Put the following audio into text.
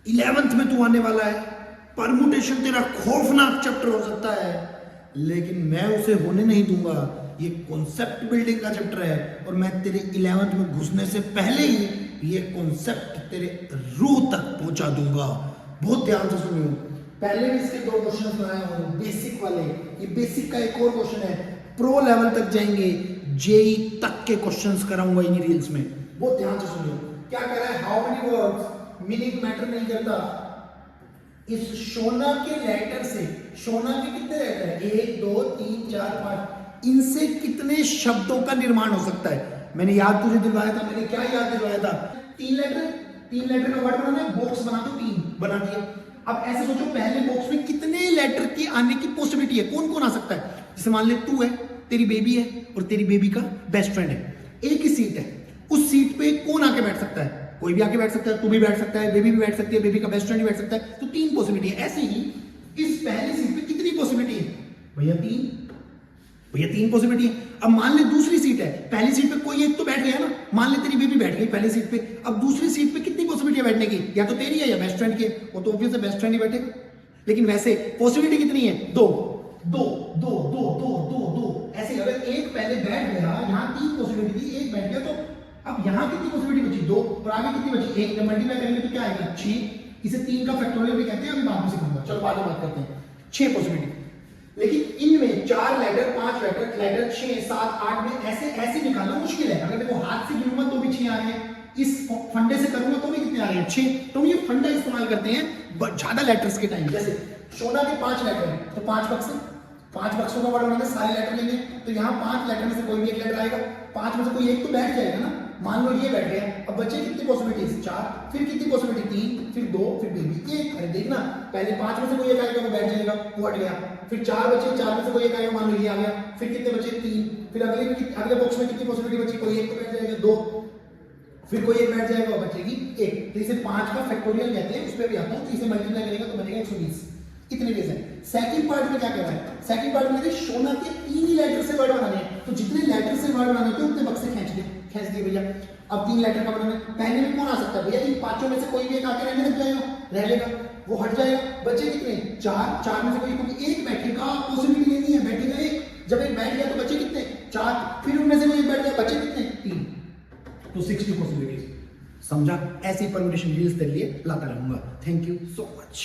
11th में तू आने वाला है, परमुटेशन तेरा खौफनाक चैप्टर हो सकता है, लेकिन मैं उसे होने नहीं दूंगा। ये कॉन्सेप्ट बिल्डिंग का चैप्टर है और मैं तेरे 11th में घुसने से पहले ही ये कॉन्सेप्ट तेरे रूह तक पहुंचा दूंगा। बहुत ध्यान से सुनियो, पहले भी इसके 2 क्वेश्चन बनाए हूं बेसिक वाले। ये बेसिक का एक और क्वेश्चन है, प्रो लेवल तक जाएंगे, जेई तक के क्वेश्चंस कराऊंगा इन रील्स में। बहुत ध्यान से सुनियो, क्या कर रहा है, how many words, meaning matter नहीं करता। इस शोना के लेटर से, शोना के कितने लेटर है, 1 2 3 4 5, इनसे कितने शब्दों का निर्माण हो सकता है। मैंने याद तुझे दिलवाया था, मैंने क्या याद दिलवाया था, 3 लेटर का वर्ड बनाना है, बॉक्स बना दो, 3 बना दिए। अब ऐसे सोचो, पहले बॉक्स में कितने लेटर के आने की पॉसिबिलिटी है, कौन कौन आ सकता है। जैसे मान ले तू है, तेरी बेबी है और तेरी बेबी का बेस्ट फ्रेंड है, एक ही सीट है, उस सीट पे कौन आके बैठ सकता है, कोई भी आके बैठ सकता है, तू भी बैठ सकता है, बेबी भी बैठ सकती है, बेबी का बेस्ट फ्रेंड भी बैठ सकता है, तो 3 पॉसिबिलिटी है। ऐसे ही इस पहली सीट पे कितनी पॉसिबिलिटी है भैया, 3 पॉसिबिलिटी है। अब मान ले दूसरी सीट है, पहली सीट पे कोई एक तो बैठ गया ना, मान ले तेरी बेबी बैठ गई पहली सीट पे, अब दूसरी सीट पे कितनी पॉसिबिलिटी है बैठने की, या तो तेरी है या बेस्ट फ्रेंड की, वो तो ऑब्वियस है बेस्ट फ्रेंड ही बैठेगा। लेकिन वैसे पॉसिबिलिटी कितनी है, 2 2 2 2 2 2 2। ऐसे अगर एक पहले बैठ गया, यहाँ 3 पॉसिबिलिटी थी, एक बैठ गया, तो अब यहाँ कितनी पॉसिबिलिटी बची, 2, और आगे कितनी बची, 1। जब मल्टीप्लाई करेंगे तो क्या आएगा, 6। इसे 3 का फैक्टोरियल भी कहते हैं, अभी बाद में सीखूंगा, चलो बाद में बात करते हैं। 6 पॉसिबिलिटी, लेकिन इनमें 4 लेटर 5 लेटर 6 7 8 में ऐसे निकालना मुश्किल है। अगर देखो हाथ से गिनूंगा तो भी 6 आ रहे हैं, इस फंडे से करूंगा तो भी कितने आ रहे हैं, 6। तो ये फंडा इस्तेमाल करते हैं ज्यादा लेटर्स के टाइम। जैसे सोना के 5 लेटर है तो 5 बक्सों का वर्ड बनाना, सारे लेटर लेंगे, तो यहाँ 5 लेटर में से कोई भी एक लेटर आएगा, 5 में से कोई एक तो बैठ जाएगा ना, मान लो ये बैठ गया। अब बचे कितनी पॉसिबिलिटीज, 4, फिर कितनी पॉसिबिलिटी, 3, फिर 2, फिर बेबी 1। अरे देखना, पहले 5 में से कोई एक आएगा, वो बैठ जाएगा, वो हट गया, फिर 4 बचे, 4 में से कोई एक आएगा, मान लो ये आ गया, फिर कितने बचे, 3, फिर अगले बॉक्स में कितनी पॉसिबिलिटी बची, कोई एक तो बैठ जाएगा, 2, फिर कोई एक बैठ जाएगा, बचेगी 1। तो इसे 5 का फैक्टोरियल कहते हैं, उस पर भी आता हूं। तो इसे मल्टीप्लाई करेगा तो बनेगा 120। इतने वेज है। सेकंड पार्ट में क्या कह रहा है, सेकंड पार्ट में शोना के 3 ही लेटर से वर्ड बनाने हैं, तो जितने लेटर से वर्ड बनाने थे उतने बक्से खींच दिए भैया। अब 3 लेटर का बनाना है, पहले में कौन आ सकता है भैया, इन 5 में से कोई भी एक आके रहने लग जाएगा, रह लेगा, वो हट जाएगा, बचे कितने, 4 में से कोई एक बैठेगा, पॉसिबिलिटी नहीं है, बैठेगा एक। जब एक बैठ गया तो बचे कितने, 4, फिर उनमें से कोई एक बैठ गया, बचे कितने, 3, तो 60 पॉसिबिलिटीज। समझा, ऐसी परमुटेशन रील्स तेरे लिए लाता रहूंगा। Thank you so much.